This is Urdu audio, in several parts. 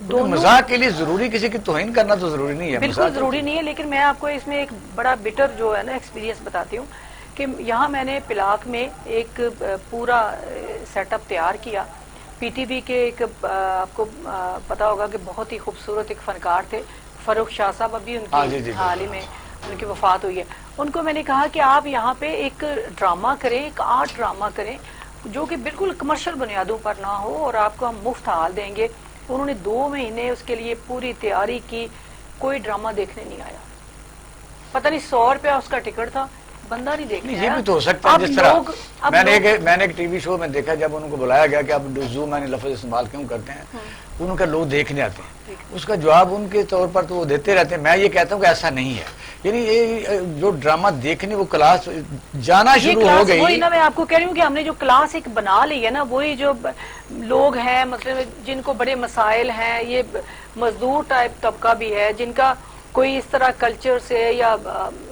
دونوں مزاق کے لیے ضروری کسی کی توہین کرنا تو ضروری نہیں ہے، بالکل ضروری نہیں ہے، لیکن میں آپ کو اس میں ایک بڑا بٹر جو ہے نا ایکسپیرینس بتاتی ہوں کہ یہاں میں نے پلاک میں ایک پورا سیٹ اپ تیار کیا. پی ٹی وی کے ایک آپ کو پتا ہوگا کہ بہت ہی خوبصورت ایک فنکار تھے فاروق شاہ صاحب، ابھی ان کی حال ہی میں ان کی وفات ہوئی ہے. ان کو میں نے کہا کہ آپ یہاں پہ ایک ڈرامہ کریں، ایک آرٹ ڈرامہ کریں جو کہ بالکل کمرشل بنیادوں پر نہ ہو اور آپ کو ہم مفت حال دیں گے. انہوں نے 2 مہینے اس کے لیے پوری تیاری کی، کوئی ڈرامہ دیکھنے نہیں آیا. پتہ نہیں 100 روپیہ اس کا ٹکٹ تھا، بندہ نہیں دیکھنے یہ آیا. بھی تو ہو سکتا ہے. جس طرح میں نے ایک ٹی وی شو میں دیکھا، جب ان کو بلایا گیا کہ آپ زوم یعنی لفظ استعمال کیوں کرتے ہیں، ان کا لوگ دیکھنے آتے ہیں، اس کا جواب ان کے طور پر تو وہ دیتے رہتے ہیں. میں یہ کہتا ہوں کہ ایسا نہیں ہے، یعنی یہ جو ڈرامہ دیکھنے وہ کلاس جانا شروع ہو گئی. وہی نا میں آپ کو کہہ رہی ہوں کہ ہم نے جو کلاس ایک بنا لی ہے نا، وہی جو لوگ ہیں مطلب جن کو بڑے مسائل ہیں، یہ مزدور ٹائپ طبقہ بھی ہے جن کا کوئی اس طرح کلچر سے یا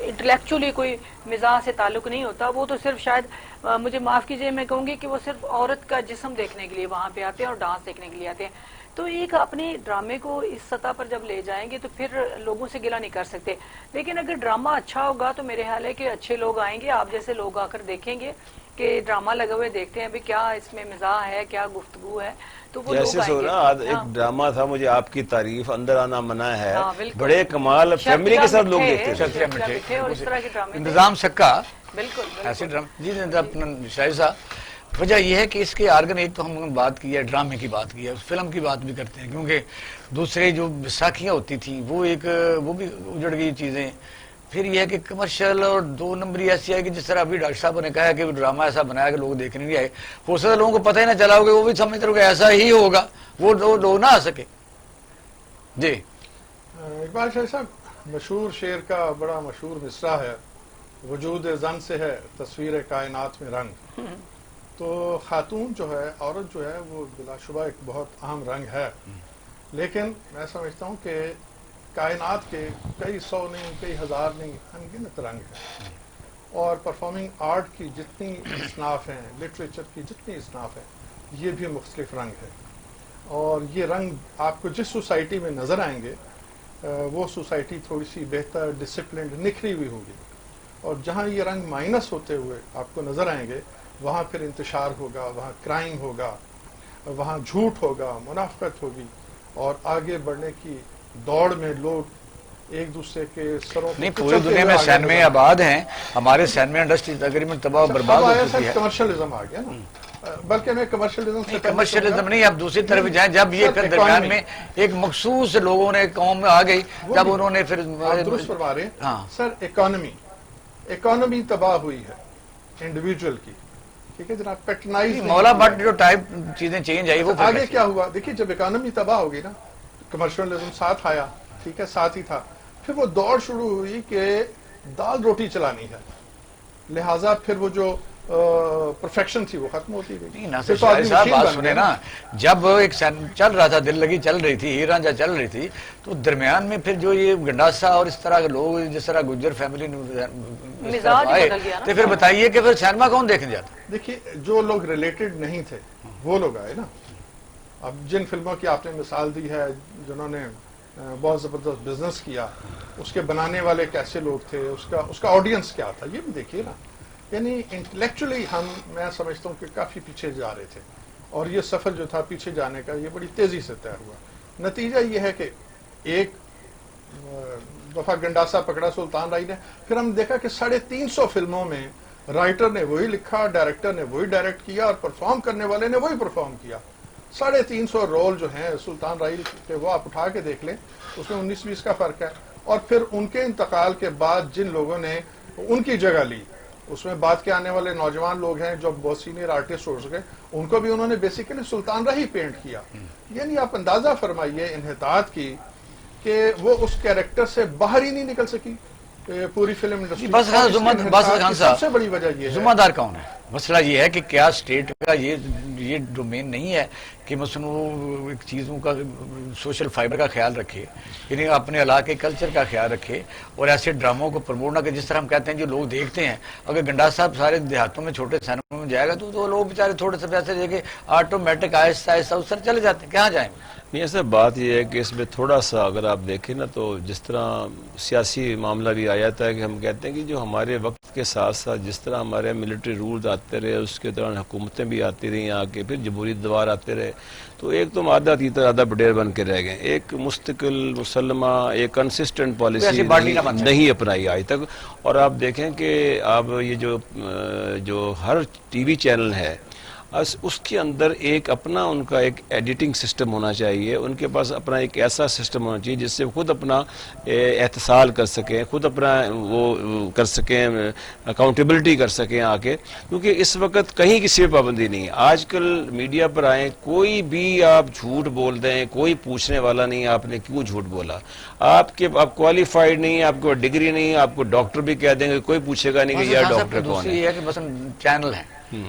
انٹلیکچولی کوئی مزاج سے تعلق نہیں ہوتا، وہ تو صرف شاید مجھے معاف کیجئے میں کہوں گی کہ وہ صرف عورت کا جسم دیکھنے کے لیے وہاں پہ آتے ہیں اور ڈانس دیکھنے کے لیے آتے ہیں. تو ایک اپنے ڈرامے کو اس سطح پر جب لے جائیں گے تو پھر لوگوں سے گلہ نہیں کر سکتے. لیکن اگر ڈرامہ اچھا ہوگا تو میرے خیال ہے کہ اچھے لوگ آئیں گے، آپ جیسے لوگ آ کر دیکھیں گے کہ ڈرامہ لگے ہوئے دیکھتے ہیں بھی کیا اس میں مزاح ہے، کیا گفتگو ہے، تو وہ جیسے لوگ سو آئیں نا گے. ایک ڈرامہ تھا مجھے آپ کی تعریف اندر آنا منع ہے، بالکل. بڑے کمال فیملی کے ساتھ لوگ دیکھتے تھے. شرطیہ مٹھے اور اس طرح کے ڈرامے انتظام سکا بالکل ایسے ڈرامے. جی اپنا شاہد صاحب، وجہ یہ ہے کہ اس کے آرگن ایک تو ہم بات کی ہے، ڈرامے کی بات کی ہے، فلم کی بات بھی کرتے ہیں، کیونکہ دوسرے جو بیساکھیاں ہوتی تھیں وہ بھی اجڑ گئی چیزیں. پھر یہ ہے کہ کمرشل اور 2 نمبری ایسی ہے کہ جس طرح ابھی ڈاکٹر صاحب نے کہا کہ وہ ڈرامہ ایسا بنایا کہ لوگ دیکھنے نہیں آئے. ہو سکتا ہے لوگوں کو پتہ ہی نہ چلا ہوگا، وہ بھی سمجھتے رہو کہ ایسا ہی ہوگا، وہ لوگ نہ آ سکے. جی اقبال شاہ صاحب، مشہور شعر کا بڑا مشہور مصرع ہے، وجود زن سے ہے تصویر کائنات میں رنگ. تو خاتون جو ہے، عورت جو ہے، وہ بلا شبہ ایک بہت اہم رنگ ہے، لیکن میں سمجھتا ہوں کہ کائنات کے کئی 100 نہیں، کئی 1000 نہیں، انگنت رنگ ہیں. اور پرفارمنگ آرٹ کی جتنی اصناف ہیں، لٹریچر کی جتنی اصناف ہیں، یہ بھی مختلف رنگ ہے. اور یہ رنگ آپ کو جس سوسائٹی میں نظر آئیں گے وہ سوسائٹی تھوڑی سی بہتر، ڈسپلنڈ، نکھری ہوئی ہوگی. اور جہاں یہ رنگ مائنس ہوتے ہوئے آپ کو نظر آئیں گے، وہاں پھر انتشار ہوگا، وہاں کرائم ہوگا، وہاں جھوٹ ہوگا، منافقت ہوگی، اور آگے بڑھنے کی دوڑ میں لوگ ایک دوسرے کے سروں نہیں، پوری دنیا میں سینمے آباد ہیں، ہمارے سینمے انڈسٹری تقریباً تباہ و برباد ہو چکی ہے. کمرشلزم آ گیا نا، بلکہ میں کمرشلزم سے کمرشلزم نہیں، اب دوسری طرف جائیں. جب یہ درمیان میں ایک مخصوص لوگوں نے قوم میں آ گئی، جب انہوں نے پھر درست فرما رہے ہیں سر. اکانومی تباہ ہوئی ہے انڈیویجول کی، ٹھیک ہے جناب. پیٹرنائز مولا بٹ جو ٹائپ چیزیں چینج آئی وہ آگے کیا ہوا دیکھیے. جب اکانومی تباہ ہوگی نا، کمرشلزم ساتھ آیا، ٹھیک ہے، ساتھ ہی تھا. پھر وہ دوڑ شروع ہوئی کہ دال روٹی چلانی ہے، لہٰذا پھر وہ جو پرفیکشن تھی وہ ختم ہوتی گئی. ناصر شاہد صاحب بات سنیں نا، جب ایک چل رہا تھا، دل لگی چل رہی تھی، ہیر رانجھا چل رہی تھی، تو درمیان میں پھر جو یہ گنڈاسا اور اس طرح کے لوگ جس طرح گجر فیملی آئے، تو پھر بتائیے کہ پھر سینما کون دیکھنے جاتا؟ دیکھیے جو لوگ ریلیٹڈ نہیں تھے وہ لوگ آئے نا. اب جن فلموں کی آپ نے مثال دی ہے، جنہوں نے بہت زبردست بزنس کیا، اس کے بنانے والے کیسے لوگ تھے، اس کا آڈینس کیا تھا، یہ بھی دیکھیے نا. یعنی انٹلیکچولی میں سمجھتا ہوں کہ کافی پیچھے جا رہے تھے، اور یہ سفر جو تھا پیچھے جانے کا یہ بڑی تیزی سے طے ہوا. نتیجہ یہ ہے کہ ایک دفعہ گنڈاسا پکڑا سلطان رائی نے، پھر ہم دیکھا کہ 350 فلموں میں رائٹر نے وہی لکھا، ڈائریکٹر نے وہی ڈائریکٹ کیا، اور پرفارم کرنے والے نے وہی پرفارم کیا. 350 رول جو ہیں سلطان رائی کے، وہ آپ اٹھا کے دیکھ لیں، اس میں 19-20 کا فرق ہے. اور پھر ان کے انتقال کے بعد جن لوگوں نے ان کی جگہ لی، اس میں بعد کے آنے والے نوجوان لوگ ہیں جو بہت سینئر آرٹسٹ ہو سکے، ان کو بھی انہوں نے بیسیکلی سلطان راہی پینٹ کیا. یعنی آپ اندازہ فرمائیے انحطاط کی کہ وہ اس کیریکٹر سے باہر ہی نہیں نکل سکی پوری فلم انڈسٹری. بس خان سب سے بڑی وجہ یہ ہے، ذمہ دار کون ہے؟ مسئلہ یہ ہے کہ کیا اسٹیٹ کا یہ ڈومین نہیں ہے کہ مثلا وہ چیزوں کا سوشل فائبر کا خیال رکھے، یعنی اپنے علاقے کلچر کا خیال رکھے، اور ایسے ڈراموں کو پروموٹ نہ کہ جس طرح ہم کہتے ہیں جو لوگ دیکھتے ہیں. اگر گنڈاس صاحب سارے دیہاتوں میں چھوٹے سینموں میں جائے گا تو لوگ بیچارے تھوڑے سے پیسے دے کے آٹومیٹک آہستہ آہستہ اس طرح چلے جاتے ہیں. کہاں جائیں؟ میاں صاحب بات یہ ہے کہ اس میں تھوڑا سا اگر آپ دیکھیں نا تو جس طرح سیاسی معاملہ بھی آ جاتا ہے کہ ہم کہتے ہیں کہ جو ہمارے وقت کے ساتھ ساتھ جس طرح ہمارے ملٹری رولز آتے رہے اس کے دوران حکومتیں بھی آتی رہیں آگے پھر جمہوری دوار آتے رہے تو ایک تو آدھا تیتر آدھا بڈیر بن کے رہ گئے. ایک مستقل مسلمہ ایک کنسسٹنٹ پالیسی نہیں اپنائی آج تک. اور آپ دیکھیں کہ آپ یہ جو ہر ٹی وی چینل ہے اس کے اندر ایک اپنا ان کا ایک ایڈیٹنگ سسٹم ہونا چاہیے, ان کے پاس اپنا ایک ایسا سسٹم ہونا چاہیے جس سے خود اپنا احتسال کر سکیں, خود اپنا وہ کر سکیں, اکاؤنٹیبلٹی کر سکیں آ کے, کیونکہ اس وقت کہیں کسی پہ پابندی نہیں. آج کل میڈیا پر آئیں کوئی بھی آپ جھوٹ بول دیں, کوئی پوچھنے والا نہیں آپ نے کیوں جھوٹ بولا, آپ کوالیفائڈ نہیں, آپ کو ڈگری نہیں, آپ کو ڈاکٹر بھی کہہ دیں گے, کوئی پوچھے گا نہیں کہ یار ڈاکٹر کون ہے. یہ ہے کہ مثلا چینل ہیں,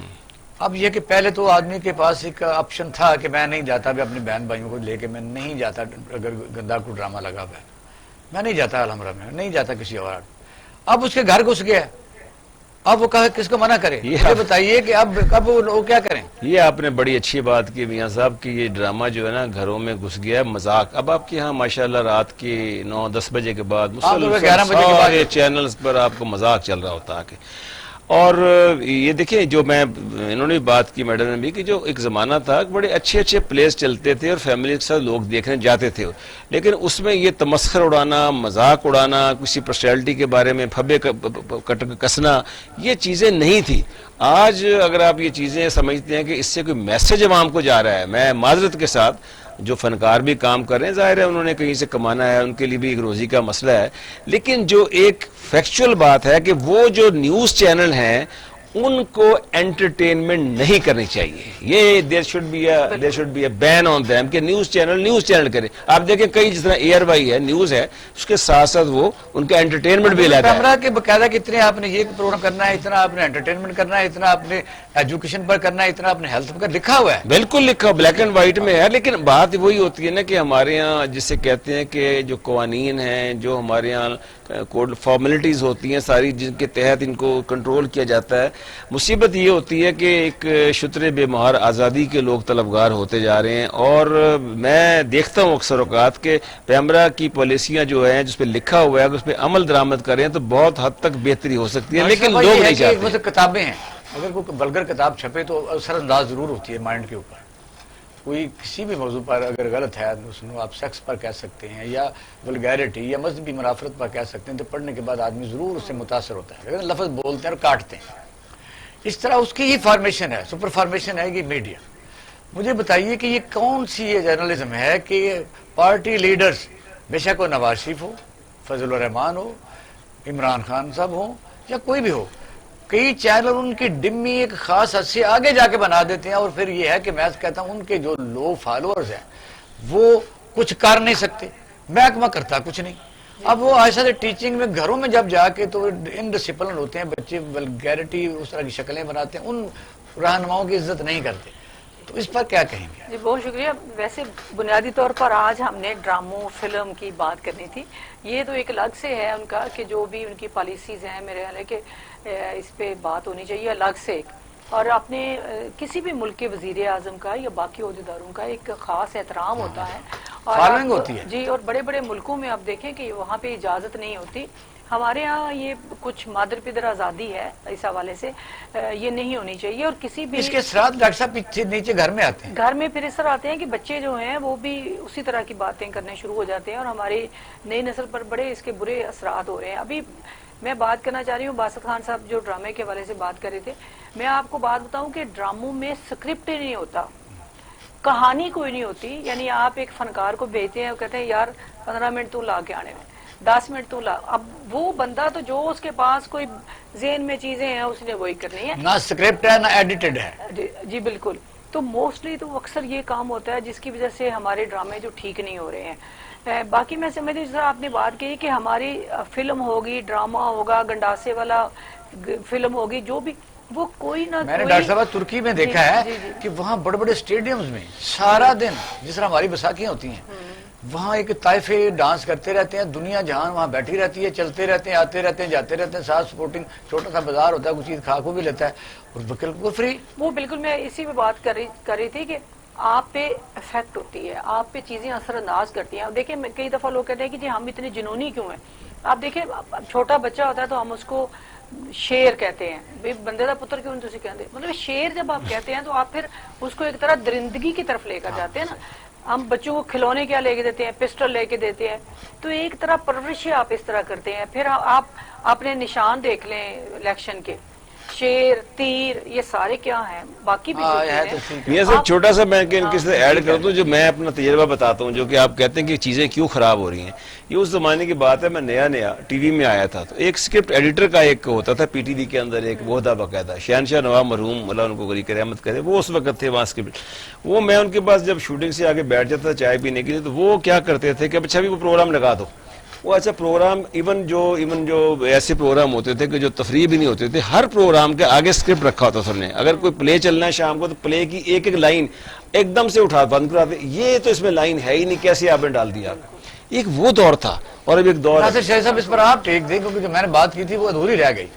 اب یہ کہ پہلے تو آدمی کے پاس ایک آپشن تھا کہ میں نہیں جاتا بھی اپنے بہن بھائیوں کو لے کے میں نہیں جاتا, اگر گندا کو ڈرامہ لگا ہوا ہے میں نہیں جاتا, الحمرہ میں نہیں جاتا کسی اور. اب اس کے گھر گھس گیا, اب وہ کہا کس کو منع کرے, یہ بتائیے کہ اب وہ کیا کریں. یہ آپ نے بڑی اچھی بات کی میاں صاحب کہ یہ ڈرامہ جو ہے نا گھروں میں گھس گیا ہے, مذاق. اب آپ کے یہاں ماشاءاللہ رات کے 9-10 بجے کے بعد 11 بجے کے بعد چینلز پر آپ کو مذاق چل رہا ہوتا ہے. اور یہ دیکھیں جو انہوں نے بات کی میڈم نے بھی کہ جو ایک زمانہ تھا بڑے اچھے اچھے پلیس چلتے تھے اور فیملی کے ساتھ لوگ دیکھنے جاتے تھے, لیکن اس میں یہ تمسخر اڑانا, مذاق اڑانا, کسی پرسنالٹی کے بارے میں پھبے کسنا, یہ چیزیں نہیں تھی. آج اگر آپ یہ چیزیں سمجھتے ہیں کہ اس سے کوئی میسج عوام کو جا رہا ہے, میں معذرت کے ساتھ جو فنکار بھی کام کر رہے ہیں ظاہر ہے انہوں نے کہیں سے کمانا ہے, ان کے لیے بھی ایک روزی کا مسئلہ ہے, لیکن جو ایک فیکچول بات ہے کہ وہ جو نیوز چینل ہیں ان کو انٹرٹینمنٹ نہیں کرنی چاہیے. یہ there should be a ban on them کہ نیوز چینل کرے. آپ دیکھیں کئی جس طرح ایئر وائی ہے, نیوز ہے, اس کے ساتھ ساتھ وہ ان کا انٹرٹینمنٹ بھی علیحدہ ہے. کیمرہ کے باقاعدہ کتنے آپ نے یہ پروگرام کرنا ہے, اتنا آپ نے انٹرٹینمنٹ کرنا ہے, اتنا آپ نے ایجوکیشن پر کرنا ہے, اتنا آپ نے ہیلتھ پر لکھا ہوا ہے. بالکل لکھا, بلیک اینڈ وائٹ میں ہے. لیکن بات وہی ہوتی ہے نا کہ ہمارے یہاں جسے کہتے ہیں کہ جو قوانین ہیں, جو ہمارے یہاں کوڈ فارمیلٹیز ہوتی ہیں ساری جن کے تحت ان کو کنٹرول کیا جاتا ہے, مصیبت یہ ہوتی ہے کہ ایک شتر بے مہار آزادی کے لوگ طلبگار ہوتے جا رہے ہیں. اور میں دیکھتا ہوں اکثر اوقات کہ پیمرا کی پالیسیاں جو ہیں جس پہ لکھا ہوا ہے اس پہ عمل درآمد کریں تو بہت حد تک بہتری ہو سکتی ہے, لیکن لوگ نہیں چاہتے. کتابیں ہیں, اگر کوئی بلگر کتاب چھپے تو اثر انداز ضرور ہوتی ہے مائنڈ کے اوپر. کوئی کسی بھی موضوع پر اگر غلط ہے اس میں آپ سیکس پر کہہ سکتے ہیں یا ولگیرٹی یا مذہبی منافرت پر کہہ سکتے ہیں, تو پڑھنے کے بعد آدمی ضرور اس سے متاثر ہوتا ہے, لیکن لفظ بولتے ہیں اور کاٹتے ہیں. اس طرح اس کی یہ فارمیشن ہے, سپر فارمیشن ہے یہ میڈیا. مجھے بتائیے کہ یہ کون سی یہ جرنلزم ہے کہ پارٹی لیڈرز, بے شک وہ نواز شریف ہو, فضل الرحمان ہو, عمران خان صاحب ہو یا کوئی بھی ہو, کئی چینل ان کی ڈمی ایک خاص حد سے آگے جا کے بنا دیتے ہیں. اور پھر یہ ہے کہ میں کہتا ہوں ان کے جو لو فالوورز ہیں وہ کچھ کر نہیں سکتے, محکمہ کرتا کچھ نہیں. اب وہ ایسا ٹیچنگ میں گھروں میں جب جا کے تو انڈسپلن ہوتے ہیں بچے, ولگیرٹی اس طرح کی شکلیں بناتے ہیں, ان رہنماؤں کی عزت نہیں کرتے. تو اس پر کیا کہیں گے؟ جی بہت شکریہ. ویسے بنیادی طور پر آج ہم نے ڈراموں فلم کی بات کرنی تھی. یہ تو ایک الگ سے ہے ان کا کہ جو بھی ان کی پالیسیز ہیں, میرے خیال ہے کہ اس پہ بات ہونی چاہیے الگ سے. اور اپنے کسی بھی ملک کے وزیر اعظم کا یا باقی عہدیداروں کا ایک خاص احترام ہوتا ہے, فالوئنگ ہوتی ہے. جی, اور بڑے بڑے ملکوں میں آپ دیکھیں کہ وہاں پہ اجازت نہیں ہوتی. ہمارے ہاں یہ کچھ مادر پدر آزادی ہے, اس حوالے سے یہ نہیں ہونی چاہیے. اور کسی بھی اس کے اثرات ڈاکٹر صاحب نیچے گھر میں آتے ہیں, گھر میں پھر اس طرح آتے ہیں کہ بچے جو ہیں وہ بھی اسی طرح کی باتیں کرنے شروع ہو جاتے ہیں, اور ہماری نئی نسل پر بڑے اس کے برے اثرات ہو رہے ہیں. ابھی میں بات کرنا چاہ رہی ہوں, باسط خان صاحب جو ڈرامے کے حوالے سے بات کر رہے تھے, میں آپ کو بات بتاؤں کہ ڈراموں میں سکرپٹ ہی نہیں ہوتا, کہانی کوئی نہیں ہوتی. یعنی آپ ایک فنکار کو بھیجتے ہیں اور کہتے ہیں یار 15 منٹ تو لا کے آنے میں, 10 منٹ تو لا. اب وہ بندہ تو جو اس کے پاس کوئی ذہن میں چیزیں ہیں اس نے وہی کرنی ہے, نہ سکرپٹ ہے نہ ایڈیٹڈ ہے. جی بالکل. تو موسٹلی تو اکثر یہ کام ہوتا ہے جس کی وجہ سے ہمارے ڈرامے جو ٹھیک نہیں ہو رہے ہیں. باقی میں سمجھتی ہوں جس طرح آپ نے بات کی کہ ہماری فلم ہوگی, ڈرامہ ہوگا, گنڈاسے والا فلم ہوگی, جو بھی وہ کوئی نہ میں نے ڈاکٹر صاحب ترکی میں دیکھا ہے کہ وہاں بڑے بڑے اسٹیڈیمز میں سارا دن جس طرح ہماری بیساکھیاں ہوتی ہیں وہاں ایک طائفے ڈانس کرتے رہتے ہیں, دنیا جہان وہاں بیٹھی رہتی ہے, چلتے رہتے ہیں, آتے رہتے ہیں, جاتے رہتے ہیں, ساتھ سپورٹنگ چھوٹا سا بازار ہوتا ہے, کچھ چیز کھا کو بھی لیتا ہے, اور بالکل فری. وہ بالکل میں اسی پہ بات کر رہی تھی کہ آپ پہ افیکٹ ہوتی ہے، آپ پہ چیزیں اثر انداز کرتی ہیں. دیکھیں کئی دفعہ لوگ کہتے ہیں کہ جی ہم اتنے جنونی کیوں ہیں. آپ دیکھیں چھوٹا بچہ ہوتا ہے تو ہم اس کو شیر کہتے ہیں، بھئی بندے دا پتر کیوں نہیں تسی کہتے، مطلب شیر جب آپ کہتے ہیں تو آپ پھر اس کو ایک طرح درندگی کی طرف لے کر جاتے ہیں نا. ہم بچوں کو کھلونے کیا لے کے دیتے ہیں، پسٹل لے کے دیتے ہیں، تو ایک طرح پرورش آپ اس طرح کرتے ہیں. پھر آپ اپنے نشان دیکھ لیں الیکشن کے، شیر، تیر، یہ سارے کیا ہیں، باقی بھی جو ہے چیزیں تو ہیں. ٹھیک ہے. یہ سب چھوٹا سا میں ان کے ساتھ ایڈ کر دوں، جو میں اپنا تجربہ بتاتا ہوں، جو کہ آپ کہتے ہیں کہ چیزیں کیوں خراب ہو رہی ہیں. یہ اس زمانے کی بات ہے، میں نیا ٹی وی میں آیا تھا، تو ایک اسکرپٹ ایڈیٹر کا ایک ہوتا تھا پی ٹی وی کے اندر، ایک عہدہ باقاعدہ، شہنشاہ نواب مرحوم اللہ ان کو غنی کرے رحمت کرے، وہ اس وقت تھے وہاں اسکرپٹ. وہ میں ان کے پاس جب شوٹنگ سے آگے بیٹھ جاتا تھا چائے پینے کے لیے، تو وہ کیا کرتے تھے کہ اچھا بھی وہ پروگرام لگا دو. وہ اچھا پروگرام ایون جو ایسے پروگرام ہوتے تھے کہ جو تفریح بھی نہیں ہوتے تھے، ہر پروگرام کے آگے اسکرپٹ رکھا ہوتا تھا سر نے. اگر کوئی پلے چلنا ہے شام کو تو پلے کی ایک ایک لائن ایک دم سے اٹھا بند کراتے، یہ تو اس میں لائن ہے ہی نہیں، کیسے آپ نے ڈال دیا. ایک وہ دور تھا، اور اب ایک دور ناصر شاہد صاحب اس پر آپ ٹیک دیں، کیونکہ جو میں نے بات کی تھی وہ ادھوری رہ گئی.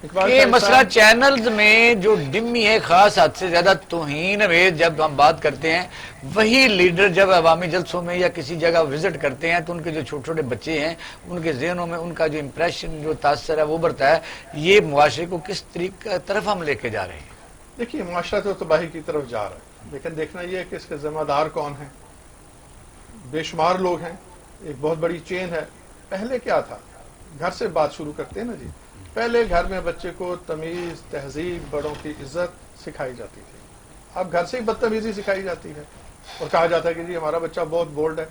اقبال کہ صاحب مسئلہ چینلز میں جو ڈمی ہے، خاص حد سے زیادہ توہین امیز جب ہم بات کرتے ہیں، وہی لیڈر جب عوامی جلسوں میں یا کسی جگہ وزٹ کرتے ہیں تو ان کے جو چھوٹے چھوٹے بچے ہیں ان کے ذہنوں میں ان کا جو امپریشن، جو تاثر ہے وہ بڑھتا ہے. یہ معاشرے کو کس طریقے طرف ہم لے کے جا رہے ہیں؟ دیکھیے معاشرہ تو تباہی کی طرف جا رہا ہے، لیکن دیکھنا یہ ہے کہ اس کے ذمہ دار کون ہیں. بے شمار لوگ ہیں، ایک بہت بڑی چین ہے. پہلے کیا تھا، گھر سے بات شروع کرتے ہیں نا جی. پہلے گھر میں بچے کو تمیز، تہذیب، بڑوں کی عزت سکھائی جاتی تھی. اب گھر سے ہی بدتمیزی سکھائی جاتی ہے اور کہا جاتا ہے کہ جی ہمارا بچہ بہت بولڈ ہے.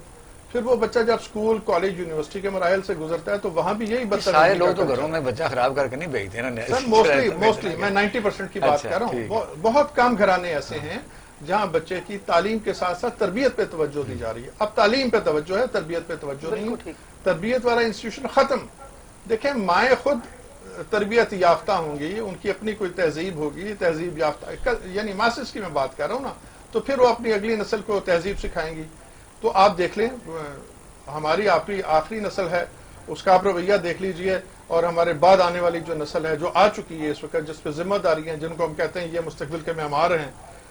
پھر وہ بچہ جب اسکول، کالج، یونیورسٹی کے مراحل سے گزرتا ہے تو وہاں بھی یہی بدتمیزی. سارے لوگ تو گھروں میں بچہ خراب کر کے نہیں بھیجتے نا. سر موسٹلی میں 90% کی بات کر رہا ہوں. بہت کم گھرانے ایسے ہیں جہاں بچے کی تعلیم کے ساتھ ساتھ تربیت پہ توجہ دی جا رہی ہے. اب تعلیم پہ توجہ ہے، تربیت پہ توجہ نہیں. تربیت والا انسٹیٹیوشن ختم. دیکھیں مائیں خود تربیت یافتہ ہوں گی، ان کی اپنی کوئی تہذیب ہوگی، تہذیب یافتہ، یعنی ماسٹرز کی میں بات کر رہا ہوں نا، تو پھر وہ اپنی اگلی نسل کو تہذیب سکھائیں گی. تو آپ دیکھ لیں ہماری آخری نسل ہے، اس کا آپ رویہ دیکھ لیجئے، اور ہمارے بعد آنے والی جو نسل ہے جو آ چکی ہے اس وقت، جس پہ ذمہ داری ہیں، جن کو ہم کہتے ہیں یہ مستقبل کے معمار ہیں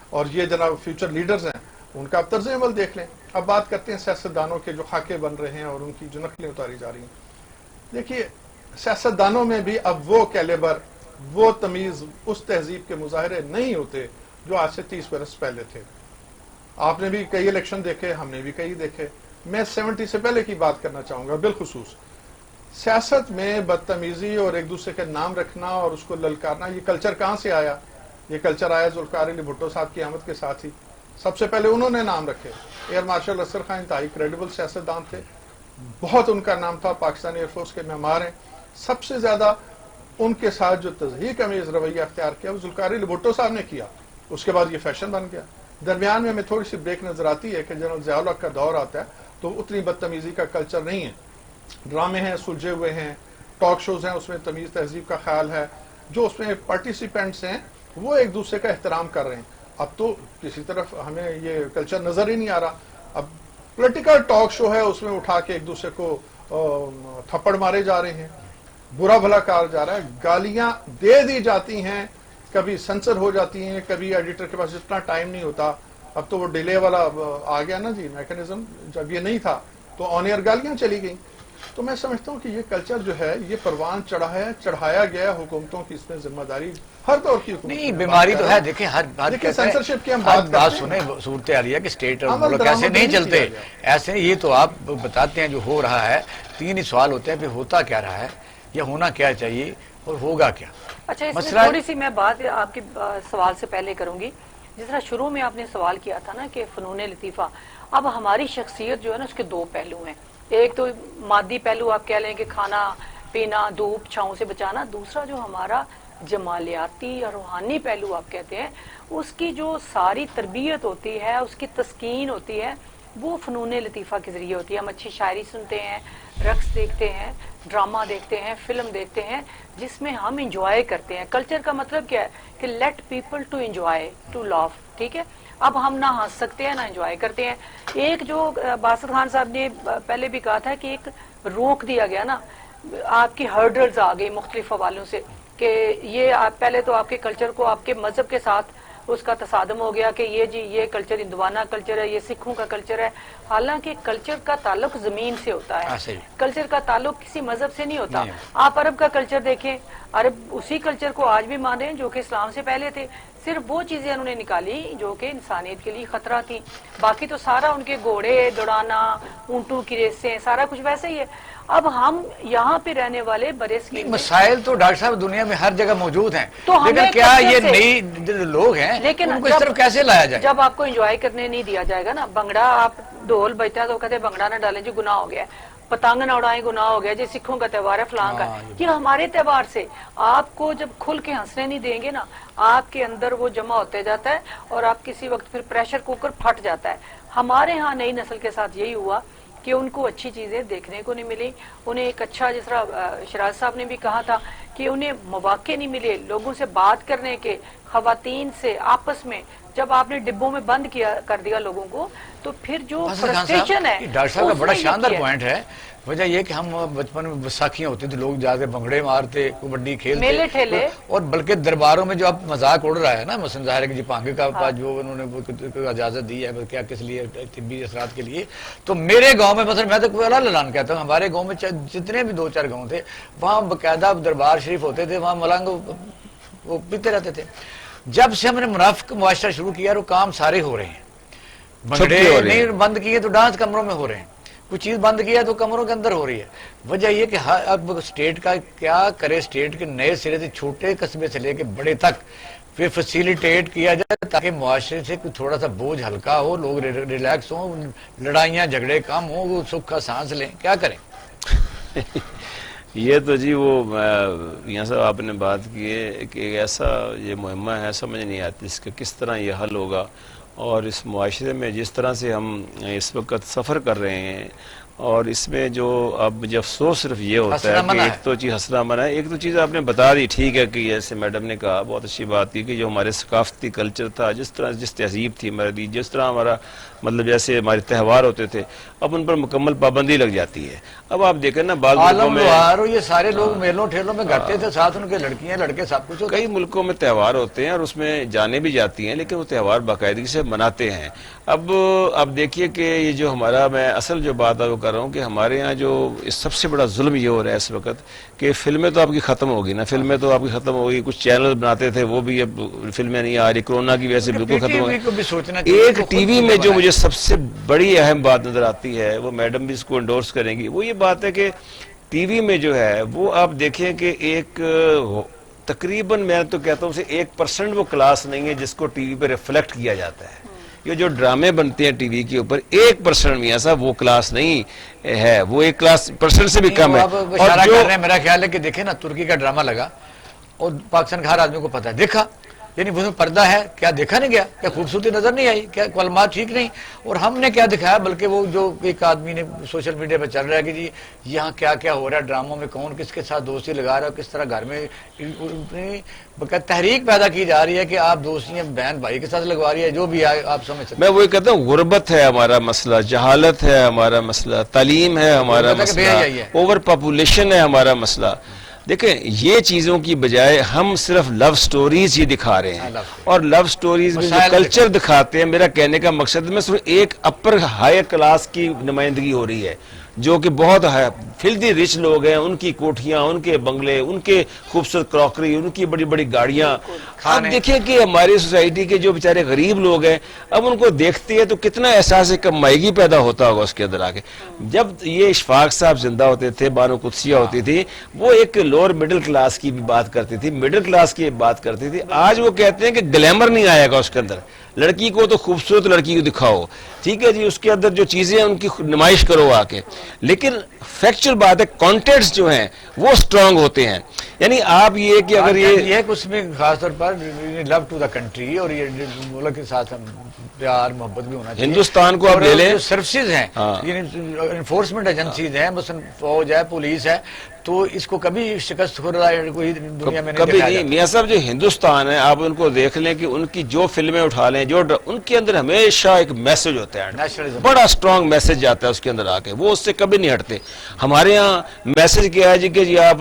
اور یہ جناب فیوچر لیڈرز ہیں، ان کا آپ طرز عمل دیکھ لیں. اب بات کرتے ہیں سیاستدانوں کے جو خاکے بن رہے ہیں اور ان کی جو نقلیں اتاری جا رہی ہیں. دیکھیے سیاستدانوں میں بھی اب وہ کیلیبر، وہ تمیز، اس تہذیب کے مظاہرے نہیں ہوتے جو آج سے 30 برس پہلے تھے. آپ نے بھی کئی الیکشن دیکھے، ہم نے بھی کئی دیکھے. میں 70 سے پہلے کی بات کرنا چاہوں گا. بالخصوص سیاست میں بدتمیزی اور ایک دوسرے کے نام رکھنا اور اس کو للکارنا، یہ کلچر کہاں سے آیا؟ یہ کلچر آیا ذوالفقار علی بھٹو صاحب کی آمد کے ساتھ ہی. سب سے پہلے انہوں نے نام رکھے. ایئر مارشل اسر خان انتہائی کریڈیبل سیاستدان تھے، بہت ان کا نام تھا، پاکستانی ایئر فورس کے معمار ہیں. سب سے زیادہ ان کے ساتھ جو تضحیک امیز رویہ اختیار کیا وہ ذوالفقار علی بھٹو صاحب نے کیا. اس کے بعد یہ فیشن بن گیا. درمیان میں ہمیں تھوڑی سی بریک نظر آتی ہے کہ جنرل ضیاء الحق کا دور آتا ہے تو اتنی بدتمیزی کا کلچر نہیں ہے. ڈرامے ہیں، سلجھے ہوئے ہیں، ٹاک شوز ہیں، اس میں تمیز تہذیب کا خیال ہے. جو اس میں پارٹیسپینٹس ہیں وہ ایک دوسرے کا احترام کر رہے ہیں. اب تو کسی طرف ہمیں یہ کلچر نظر ہی نہیں آ رہا. اب پولیٹیکل ٹاک شو ہے، اس میں اٹھا کے ایک دوسرے کو تھپڑ مارے جا رہے ہیں، برا بھلا کہا جا رہا ہے، گالیاں دے دی جاتی ہیں، کبھی سنسر ہو جاتی ہیں، کبھی ایڈیٹر کے پاس اتنا ٹائم نہیں ہوتا. اب تو وہ ڈیلے والا آ گیا نا جی میکینزم، جب یہ نہیں تھا تو آن ایئر گالیاں چلی گئیں. تو میں سمجھتا ہوں کہ یہ کلچر جو ہے یہ پروان چڑھا ہے، چڑھایا گیا حکومتوں کی اس میں ذمہ داری ہر دور کی حکومت. نہیں بیماری تو ہے. دیکھیں ہر سینسرشپ کی ہم بات کرتے ہیں، سنیں، صورت آ رہی ہے کہ اسٹیٹ اور ملک ایسے نہیں چلتے. ایسے یہ تو آپ بتاتے ہیں جو ہو رہا ہے. 3 ہی سوال ہوتے ہیں پھر ہوتا کیا رہا ہے یا ہونا کیا چاہیے اور ہوگا کیا. اچھا اس میں تھوڑی سی میں بات آپ کے سوال سے پہلے کروں گی. جس طرح شروع میں آپ نے سوال کیا تھا نا کہ فنون لطیفہ، اب ہماری شخصیت جو ہے نا اس کے 2 پہلو ہیں. ایک تو مادی پہلو آپ کہہ لیں کہ کھانا پینا، دھوپ چھاؤں سے بچانا. دوسرا جو ہمارا جمالیاتی اور روحانی پہلو آپ کہتے ہیں، اس کی جو ساری تربیت ہوتی ہے، اس کی تسکین ہوتی ہے، وہ فنون لطیفہ کے ذریعے ہوتی ہے. ہم اچھی شاعری سنتے ہیں، رقص دیکھتے ہیں، ڈرامہ دیکھتے ہیں، فلم دیکھتے ہیں، جس میں ہم انجوائے کرتے ہیں. کلچر کا مطلب کیا ہے کہ let people to enjoy, to laugh. ٹھیک ہے، اب ہم نہ ہنس سکتے ہیں نہ انجوائے کرتے ہیں. ایک جو باسط خان صاحب نے پہلے بھی کہا تھا کہ ایک روک دیا گیا نا، آپ کی ہرڈلز آ گئی مختلف حوالوں سے کہ یہ پہلے تو آپ کے کلچر کو آپ کے مذہب کے ساتھ اس کا تصادم ہو گیا کہ یہ جی یہ کلچر ہندوانہ کلچر ہے، یہ سکھوں کا کلچر ہے. حالانکہ کلچر کا تعلق زمین سے ہوتا ہے، کلچر کا تعلق کسی مذہب سے نہیں ہوتا. آپ عرب کا کلچر دیکھیں، عرب اسی کلچر کو آج بھی مان رہے ہیں جو کہ اسلام سے پہلے تھے. صرف وہ چیزیں انہوں نے نکالی جو کہ انسانیت کے لیے خطرہ تھی، باقی تو سارا ان کے گھوڑے دوڑانا، اونٹوں کی ریسیں، سارا کچھ ویسے ہی ہے. اب ہم یہاں پہ رہنے والے بڑے مسائل تو ڈاکٹر صاحب دنیا میں ہر جگہ موجود ہیں، تو لیکن کیا یہ نئی جو لوگ ہیں ان کو اس طرف کیسے لایا جائے؟ جب آپ کو انجوائے کرنے نہیں دیا جائے گا نا، بنگڑا آپ ڈھول بجتا ہے تو کہتے ہیں بنگڑا نہ ڈالیں جی گناہ ہو گیا، پتنگ نہ اڑائیں گناہ ہو گیا جی، سکھوں کا تہوار ہے فلاں کا. یہ ہمارے تہوار سے آپ کو جب کھل کے ہنسنے نہیں دیں گے نا، آپ کے اندر وہ جمع ہوتے جاتا ہے اور آپ کسی وقت پھر پریشر کوکر پھٹ جاتا ہے. ہمارے ہاں نئی نسل کے ساتھ یہی ہوا کہ ان کو اچھی چیزیں دیکھنے کو نہیں ملی. انہیں ایک اچھا، جس طرح شراز صاحب نے بھی کہا تھا کہ انہیں مواقع نہیں ملے لوگوں سے بات کرنے کے، خواتین سے آپس میں. جب آپ نے ڈبوں میں بند کر دیا لوگوں کو تو پھر جو فرسٹریشن ہے. ڈاکٹر صاحب کا بڑا شاندار پوائنٹ ہے. وجہ یہ کہ ہم بچپن میں بیساکھیاں ہوتی تھی، لوگ جاتے بھنگڑے مارتے، کبڈی کھیلتے، میلے ٹھیلے، اور بلکہ درباروں میں جو اب مذاق اڑ رہا ہے نا، مثلا ظاہر ہے کہ جی پانگے کا جو انہوں نے اجازت دی ہے کیا کس لیے، طبی اثرات کے لیے. تو میرے گاؤں میں مثلا میں تو کوئی اللہ لان کہتا ہوں، ہمارے گاؤں میں جتنے بھی 2-4 گاؤں تھے وہاں باقاعدہ دربار شریف ہوتے تھے، وہاں ملنگ وہ پیتے رہتے تھے. جب سے ہم نے منافق معاشرہ شروع کیا وہ کام سارے ہو رہے ہیں. بھنگڑے نہیں بند کیے تو ڈانس کمروں میں ہو رہے ہیں، کچھ چیز بند کیا تو کمروں کے اندر ہو رہی ہے. وجہ یہ کہ اب اسٹیٹ کا کیا کرے، اسٹیٹ کے نئے سرے سے چھوٹے قصبے سے لے کے بڑے تک پھر فیسیلیٹیٹ کیا جائے تاکہ معاشرے سے کچھ تھوڑا سا بوجھ ہلکا ہو، لوگ ریلیکس ہوں، لڑائیاں جھگڑے کم ہوں، وہ سکھ کا سانس لیں. کیا کریں؟ یہ تو جی وہ یہاں صاحب آپ نے بات کی ہے کہ ایسا یہ مہمہ ہے، سمجھ نہیں آتی اس کا کس طرح یہ حل ہوگا. اور اس معاشرے میں جس طرح سے ہم اس وقت سفر کر رہے ہیں، اور اس میں جو اب مجھے افسوس صرف یہ ہوتا ہے کہ ایک تو چیز ہنسنا منع ہے، ایک تو چیز آپ نے بتا دی ٹھیک ہے کہ جیسے میڈم نے کہا بہت اچھی بات کی کہ جو ہمارے ثقافتی کلچر تھا، جس تہذیب تھی ہماری، جس طرح ہمارا مطلب جیسے ہمارے تہوار ہوتے تھے، اب ان پر مکمل پابندی لگ جاتی ہے. اب آپ دیکھیں نا بعض ملکوں میں یہ سارے لوگ میلوں ٹھیلوں میں گھٹتے تھے، ساتھ ان کے لڑکیاں لڑکے سب کچھ. کئی ملکوں میں تہوار ہوتے ہیں اور اس میں جانے بھی جاتی ہیں، لیکن وہ تہوار باقاعدگی سے مناتے ہیں. اب دیکھیے کہ یہ جو ہمارا، میں اصل جو بات ہے وہ کر رہا ہوں کہ ہمارے یہاں جو سب سے بڑا ظلم یہ ہو رہا ہے اس وقت کہ فلمیں تو آپ کی ختم ہوگی نا، فلمیں تو آپ کی ختم ہوگی. کچھ چینل بناتے تھے وہ بھی اب فلمیں نہیں آ رہی، کورونا کی وجہ سے بالکل ختم ہو گئی. ایک ٹی وی میں جو مجھے سب سے بڑی اہم بات نظر آتی ہے، وہ میڈم بھی اس کو انڈورس کریں گی، وہ یہ بات ہے کہ ٹی وی میں جو ہے وہ آپ دیکھیں کہ ایک تقریباً میں تو کہتا ہوں 1% وہ کلاس نہیں ہے جس کو ٹی وی پہ ریفلیکٹ کیا جاتا ہے. یہ جو ڈرامے بنتے ہیں ٹی وی کے اوپر 1% میاں صاحب وہ کلاس نہیں ہے، وہ 1% سے بھی کم ہے. اشارہ کر رہے ہیں، میرا خیال ہے کہ دیکھیں نا ترکی کا ڈرامہ لگا اور پاکستان کا ہر آدمی کو پتا ہے، دیکھا یعنی اس میں پردہ ہے، کیا دیکھا نہیں گیا، کیا خوبصورتی نظر نہیں آئی، کیا کلمات ٹھیک نہیں. اور ہم نے کیا دکھایا، بلکہ وہ جو ایک آدمی نے سوشل میڈیا پہ چل رہا ہے کہ جی یہاں کیا کیا ہو رہا ہے ڈراموں میں، کون کس کے ساتھ دوستی لگا رہا ہے، کس طرح گھر میں تحریک پیدا کی جا رہی ہے کہ آپ دوستیاں بہن بھائی کے ساتھ لگوا رہی ہے، جو بھی آپ سمجھ سکتے ہیں. میں وہی کہتا ہوں غربت ہے ہمارا مسئلہ، جہالت ہے ہمارا مسئلہ، تعلیم ہے ہمارا مسئلہ، اوور پاپولیشن ہے ہمارا مسئلہ. دیکھیں یہ چیزوں کی بجائے ہم صرف لو سٹوریز یہ دکھا رہے ہیں، اور لو سٹوریز میں جو کلچر دکھاتے ہیں، میرا کہنے کا مقصد میں صرف ایک اپر ہائی کلاس کی نمائندگی ہو رہی ہے جو کہ بہت فلدی رچ لوگ ہیں، ان کی کوٹھیاں، ان کے بنگلے، ان کے خوبصورت کراکری، ان کی بڑی بڑی گاڑیاں. اب دیکھیں کہ ہماری سوسائٹی کے جو بیچارے غریب لوگ ہیں، اب ان کو دیکھتے ہیں تو کتنا احساس کمائیگی پیدا ہوتا ہوگا اس کے اندر آگے. جب یہ اشفاق صاحب زندہ ہوتے تھے، بانو قدسیہ ہوتی تھی، وہ ایک لوور مڈل کلاس کی بھی بات کرتی تھی، مڈل کلاس کی بات کرتی تھی. آج وہ کہتے ہیں کہ گلیمر نہیں آئے گا اس کے اندر، لڑکی کو تو خوبصورت لڑکی کو دکھاؤ، ٹھیک ہے جی، اس کے اندر جو چیزیں ہیں ان کی نمائش کرو آ کے. لیکن فیکچوئل بات ہے کانٹینٹس جو ہیں وہ سٹرونگ ہوتے ہیں. یعنی آپ یہ کہ اگر یہ اس میں خاص طور پر لو ٹو دا کنٹری اور یہ ملک کے ساتھ پیار محبت بھی ہونا چاہیے. ہندوستان کو آپ لے لیں، سروسز ہیں، انفورسمنٹ ایجنسیز ہیں، مثلا فوج ہے، پولیس ہے، تو اس کو کبھی شکست ہو رہا ہے کوئی دنیا میں نہیں کبھی دکھایا نہیں جاتا۔ میاں صاحب، جو ہندوستان ہے آپ ان کو دیکھ لیں کہ ان کی جو فلمیں اٹھا لیں، جو ان کے اندر ہمیشہ ایک میسج ہوتا ہے، نیشنلزم۔ بڑا اسٹرانگ میسج جاتا ہے اس کے اندر آ کے، وہ اس سے کبھی نہیں ہٹتے۔ ہمارے ہاں میسج کیا ہے جی کہ جی آپ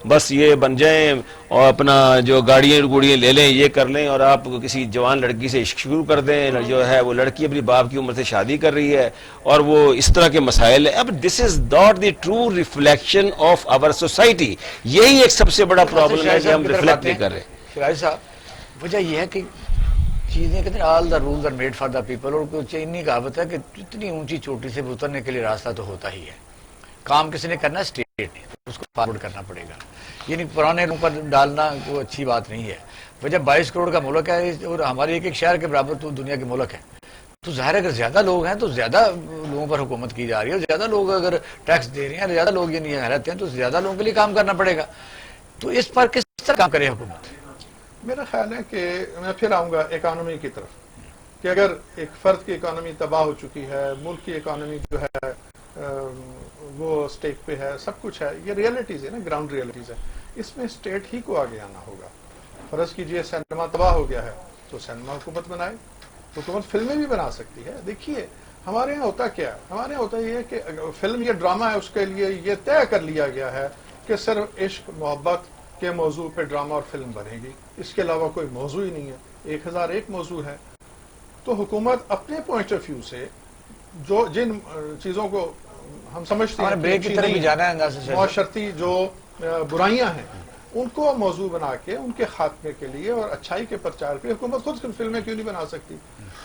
بس یہ بن جائیں اور اپنا جو گاڑیاں لے لیں، یہ کر لیں، اور آپ کسی جوان لڑکی سے عشق شروع کر دیں، جو ہے وہ لڑکی اپنی باپ کی عمر سے شادی کر رہی ہے اور وہ اس طرح کے مسائل ہیں۔ اب this is not the true reflection of our society. یہی ایک سب سے بڑا پرابلم ہے کہ ہم ریفلیکٹ نہیں کر رہے۔ شرائی صاحب، وجہ یہ ہے کہ چیزیں کہتے ہیں all the rules are made for the people, اور کچھ چینی کہاوت ہے کہ اتنی اونچی چوٹی سے اترنے کے لیے راستہ تو ہوتا ہی ہے۔ کام کسی نے کرنا ہے، اسٹیٹ نے، تو اس کو فارورڈ کرنا پڑے گا، یعنی پرانے لوگوں پر ڈالنا وہ اچھی بات نہیں ہے۔ وجہ 22 کروڑ کا ملک ہے اور ہمارے ایک ایک شہر کے برابر تو دنیا کے ملک ہے، تو ظاہر ہے اگر زیادہ لوگ ہیں تو زیادہ لوگوں پر حکومت کی جا رہی ہے، اور زیادہ لوگ اگر ٹیکس دے رہے ہیں، زیادہ لوگ یعنی یہاں رہتے ہیں، تو زیادہ لوگوں کے لیے کام کرنا پڑے گا۔ تو اس پر کس طرح کام کرے حکومت؟ میرا خیال ہے کہ میں پھر آؤں گا اکانومی کی طرف، کہ اگر ایک فرد کی اکانومی تباہ ہو چکی ہے، ملک کی اکانومی جو ہے وہ سٹیک پہ ہے، سب کچھ ہے، یہ ریئلٹیز ہے نا، گراؤنڈ ریئلٹیز ہے، اس میں اسٹیٹ ہی کو آگے آنا ہوگا۔ فرض کیجئے سینما تباہ ہو گیا ہے تو سینما حکومت بنائے، حکومت فلمیں بھی بنا سکتی ہے۔ دیکھیے ہمارے یہاں ہوتا کیا ہے، ہمارے یہاں ہوتا یہ ہے کہ فلم یا ڈرامہ ہے، اس کے لیے یہ طے کر لیا گیا ہے کہ صرف عشق محبت کے موضوع پہ ڈرامہ اور فلم بنے گی، اس کے علاوہ کوئی موضوع ہی نہیں ہے، 1001 موضوع ہے۔ تو حکومت اپنے پوائنٹ آف ویو سے جو جن چیزوں کو ہم سمجھتے ہیں بریک کی طرف بھی جانا ہے ناصر صاحب۔ معاشرتی جو برائیاں ہیں ان کو موضوع بنا کے ان کے خاتمے کے لیے اور اچھائی کے پرچار کے لیے حکومت خود فلمیں کیوں نہیں بنا سکتی؟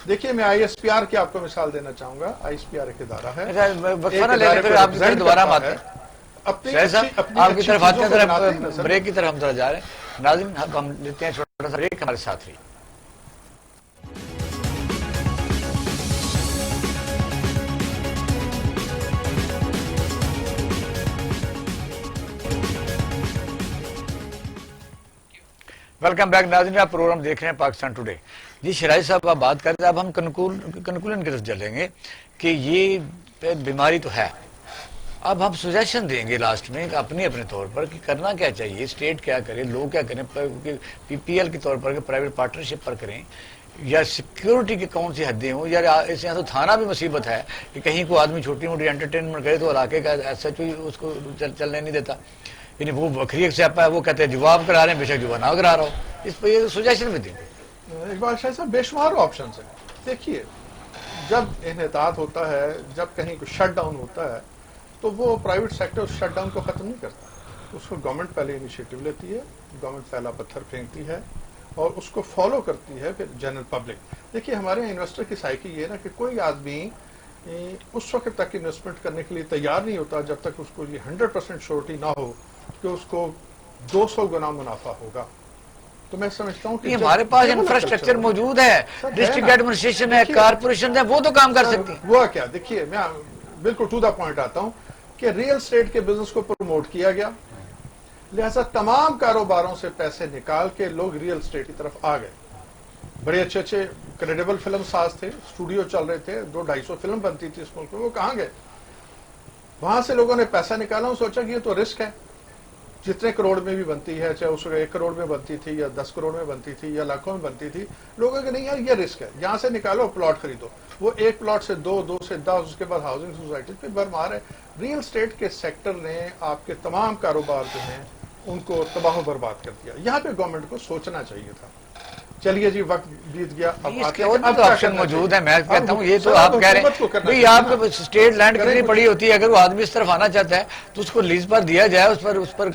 دیکھیے میں آئی ایس پی آر کی آپ کو مثال دینا چاہوں گا۔ آئی ایس پی آر ایک ادارہ ہے، وقفہ نہ لینے پھر آپ کی طرف دوبارہ ہم آتے ہیں۔ شاہد صاحب آپ کی طرف آتے ہیں، ذرا بریک کی طرف ہم ذرا جا رہے ہیں۔ ناظرین ہم لیتے ہیں چھوٹا سا بریک، ہمارے ساتھ رہیے۔ ویلکم بیک ناظرین، آپ پروگرام دیکھ رہے ہیں پاکستان ٹوڈے۔ جی شرائی صاحب آپ بات کر رہے ہیں، اب ہم کنکلوژن کی طرف چلیں گے کہ یہ بیماری تو ہے، اب ہم سجیشن دیں گے لاسٹ میں اپنے طور پر کہ کرنا کیا چاہیے، اسٹیٹ کیا کرے، لوگ کیا کریں، پی پی ایل کے طور پر کہ پرائیویٹ پارٹنرشپ پر کریں، یا سیکیورٹی کی کون سی حدیں ہوں، یا اس یہاں تو تھانہ بھی مصیبت ہے کہ کہیں کو آدمی چھوٹی موٹی انٹرٹینمنٹ کرے تو علاقے کا ایس ایچ او اس کو چلنے نہیں دیتا، یعنی وہ بکری ایک سیاپا ہے، وہ کہتے ہیں جواب کرا رہے ہیں، بے شک جواب نہ کرا رہا ہو، اس پہ یہ سجیشن بھی دیں گے۔ اقبال شاہ صاحب بے شمار آپشنز ہیں۔ دیکھیے جب انحطاط ہوتا ہے، جب کہیں کو شٹ ڈاؤن ہوتا ہے تو وہ پرائیویٹ سیکٹر اس شٹ ڈاؤن کو ختم نہیں کرتا، اس کو گورنمنٹ پہلے انیشیٹو لیتی ہے، گورنمنٹ پہلا پتھر پھینکتی ہے اور اس کو فالو کرتی ہے پھر جنرل پبلک۔ دیکھیے ہمارے انویسٹر کی سائیکی یہ ہے نا کہ کوئی آدمی اس وقت تک انویسٹمنٹ کرنے کے لیے تیار نہیں ہوتا جب تک اس کو یہ 100% شورٹی نہ ہو کہ اس کو 200 گنا منافع ہوگا۔ تو میں سمجھتا ہوں کہ ہمارے پاس انفراسٹرکچر موجود ہے، ڈسٹرکٹ ایڈمنسٹریشن ہے، کارپوریشن ہے، وہ تو کام کر سکتی ہیں۔ وہ کیا، دیکھیے میں بالکل ٹو دا پوائنٹ آتا ہوں کہ ریئل اسٹیٹ کے بزنس کو پروموٹ کیا گیا، لہذا تمام کاروباروں سے پیسے نکال کے لوگ ریئل اسٹیٹ کی طرف آ گئے۔ بڑے اچھے اچھے کریڈیبل فلم ساز تھے، اسٹوڈیو چل رہے تھے، 200-250 فلم بنتی تھی اس ملک میں، وہ کہاں گئے؟ وہاں سے لوگوں نے پیسہ نکالا اور سوچا کہ یہ تو رسک ہے، جتنے کروڑ میں بھی بنتی ہے، چاہے اس کو 1 کروڑ میں بنتی تھی یا 10 کروڑ میں بنتی تھی یا لاکھوں میں بنتی تھی، لوگوں کہ نہیں یار یہ رسک ہے، یہاں سے نکالو پلاٹ خریدو۔ وہ ایک پلاٹ سے 2 سے 10، اس کے بعد ہاؤسنگ سوسائٹی پہ برمار ہے۔ ریئل اسٹیٹ کے سیکٹر نے آپ کے تمام کاروبار جو ہیں ان کو تباہ و برباد کر دیا۔ یہاں پہ گورنمنٹ کو سوچنا چاہیے تھا۔ چلیے جی وقت بیت گیا، اب اس کے اور بھی تو آپشن موجود ہیں، میں کہتا ہوں یہ تو آپ کہہ رہے ہیں بھئی آپ کو اسٹیٹ لینڈ کتنی پڑی ہوتی ہے، اگر وہ آدمی اس طرف آنا چاہتا ہے تو اس کو لیز پر دیا جائے، اس پر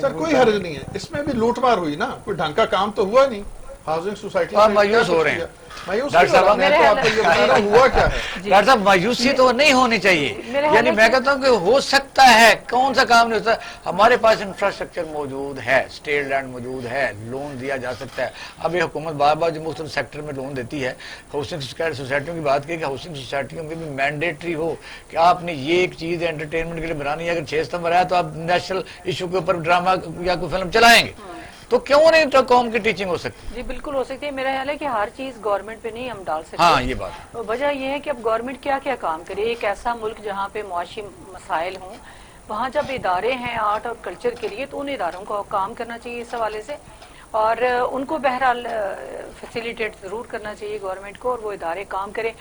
سر کوئی حرج نہیں ہے، اس میں بھی لوٹ مار ہوئی نا، کوئی ڈھنگ کا کام تو ہوا نہیں۔ ہاؤسنگ سوسائٹی آپ مایوس ہو رہے ہیں ڈاکٹر صاحب، میں تو آپ کو یہ بتا رہا ہوں ہوا کیا ہے۔ ڈاکٹر صاحب مایوسی تو نہیں ہونی چاہیے، یعنی میں کہتا ہوں کہ ہو سکتا ہے، کون سا کام نہیں ہوتا، ہمارے پاس انفراسٹرکچر موجود ہے، اسٹیٹ لینڈ موجود ہے، لون دیا جا سکتا ہے۔ اب یہ حکومت بار بار جو مختلف سیکٹر میں لون دیتی ہے، ہاؤسنگ سوسائٹیوں کی بات کی کہ ہاؤسنگ سوسائٹیوں میں بھی مینڈیٹری ہو کہ آپ نے یہ ایک چیز انٹرٹینمنٹ کے لیے بنانی ہے، اگر 6 ستمبر آیا تو آپ نیشنل ایشو کے اوپر ڈرامہ یا کوئی فلم چلائیں گے، تو کیوں نہیں تو قوم کی ٹیچنگ ہو سکتی؟ جی بالکل ہو سکتی ہے۔ میرا خیال ہے کہ ہر چیز گورنمنٹ پہ نہیں ہم ڈال سکتے۔ ہاں یہ بات وجہ یہ ہے کہ اب گورنمنٹ کیا کیا کام کرے، ایک ایسا ملک جہاں پہ معاشی مسائل ہوں، وہاں جب ادارے ہیں آرٹ اور کلچر کے لیے تو ان اداروں کو کام کرنا چاہیے اس حوالے سے، اور ان کو بہرحال فیسیلیٹیٹ ضرور کرنا چاہیے گورنمنٹ کو، اور وہ ادارے کام کریں۔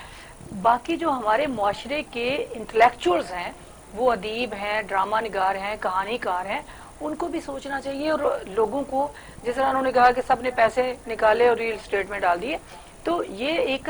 باقی جو ہمارے معاشرے کے انٹلیکچوئلز ہیں، وہ ادیب ہیں، ڈرامہ نگار ہیں، کہانی کار ہیں، ان کو بھی سوچنا چاہیے، اور لوگوں کو جس طرح انہوں نے کہا کہ سب نے پیسے نکالے اور ریل اسٹیٹ میں ڈال دیے، تو یہ ایک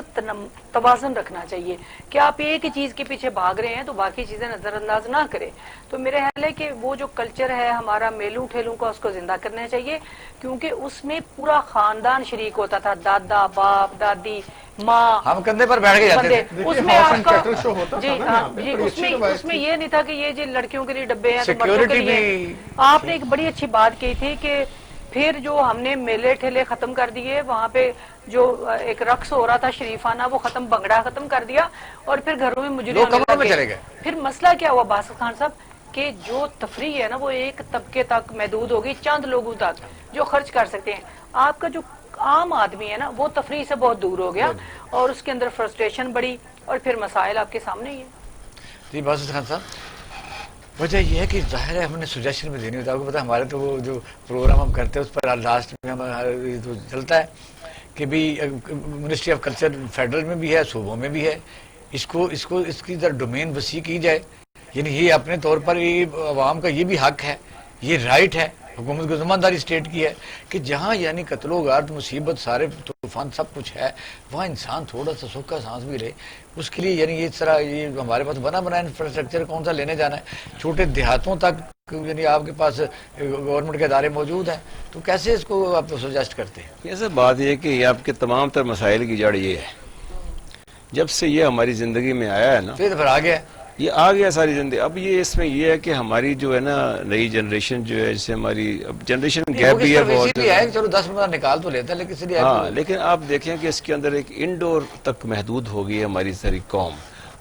توازن رکھنا چاہیے کہ آپ ایک ہی چیز کے پیچھے بھاگ رہے ہیں تو باقی چیزیں نظر انداز نہ کریں۔ تو میرے خیال ہے کہ وہ جو کلچر ہے ہمارا میلوں ٹھیلوں کا، اس کو زندہ کرنا چاہیے، کیونکہ اس میں پورا خاندان شریک ہوتا تھا، دادا، باپ، دادی، ماں، ہم کندھے پر بیٹھ کے جاتے بندے۔ تھے۔ اس میں آپ کا شو ہوتا جی تھا نا یہاں پہ، جی بڑی اس اچھی میں روایت اس میں تھی۔ یہ نہیں تھا کہ یہ جی لڑکیوں کے لیے ڈبے ہیں تو مردوں کے سیکیورٹی لیے۔ بھی آپ نے ایک بڑی اچھی بات کہی تھی کہ پھر جو ہم نے میلے ٹھیلے ختم کر دیے، وہاں پہ جو ایک رقص ہو رہا تھا شریفانہ وہ ختم، بنگڑا ختم کر دیا، اور پھر گھروں میں مجرے لوگ ہونے کمروں میں لگے۔ چلے گئے۔ پھر مسئلہ کیا ہوا باسط خان صاحب کہ جو تفریح ہے نا وہ ایک طبقے تک محدود ہوگی، چند لوگوں تک جو خرچ کر سکتے ہیں۔ آپ کا جو عام آدمی ہے نا وہ تفریح سے بہت دور ہو گیا، اور اس کے اندر فرسٹریشن بڑی، اور پھر مسائل آپ کے سامنے ہی ہیں۔ جی باسط خان صاحب، وجہ یہ ہے کہ ظاہر ہے ہم نے سجیشن میں دینی ہوتا ہے۔ آپ کو پتا ہمارے تو وہ جو پروگرام ہم کرتے ہیں اس پر لاسٹ میں ہم چلتا ہے کہ بھی منسٹری آف کلچر فیڈرل میں بھی ہے، صوبوں میں بھی ہے، اس کی ذرا ڈومین وسیع کی جائے، یعنی یہ اپنے طور پر یہ عوام کا یہ بھی حق ہے، یہ رائٹ ہے، حکومت کی ذمہ داری اسٹیٹ کی ہے کہ جہاں یعنی قتل و غارت، مصیبت، سارے طوفان سب کچھ ہے، وہاں انسان تھوڑا سا سکھ کا سانس بھی لے۔ اس کے لیے یعنی یہ اس طرح یہ ہمارے پاس بنا انفراسٹرکچر کون سا لینے جانا ہے، چھوٹے دیہاتوں تک یعنی آپ کے پاس گورنمنٹ کے ادارے موجود ہیں، تو کیسے اس کو آپ سجیسٹ کرتے ہیں؟ ایسا بات یہ ہے کہ یہ آپ کے تمام تر مسائل کی جڑ یہ ہے، جب سے یہ ہماری زندگی میں آیا ہے نا، پھر آ گیا یہ آ گیا ساری زندگی۔ اب یہ اس میں یہ ہے کہ ہماری جو ہے نا نئی جنریشن جو ہے، جیسے ہماری اب جنریشن گیپ بھی ہے بہت، ہے، چلو 10-15 نکال تو لیتے ہیں، لیکن اس لیے ہاں، لیکن آپ دیکھیں کہ اس کے اندر ایک انڈور تک محدود ہو گئی ہے ہماری ساری قوم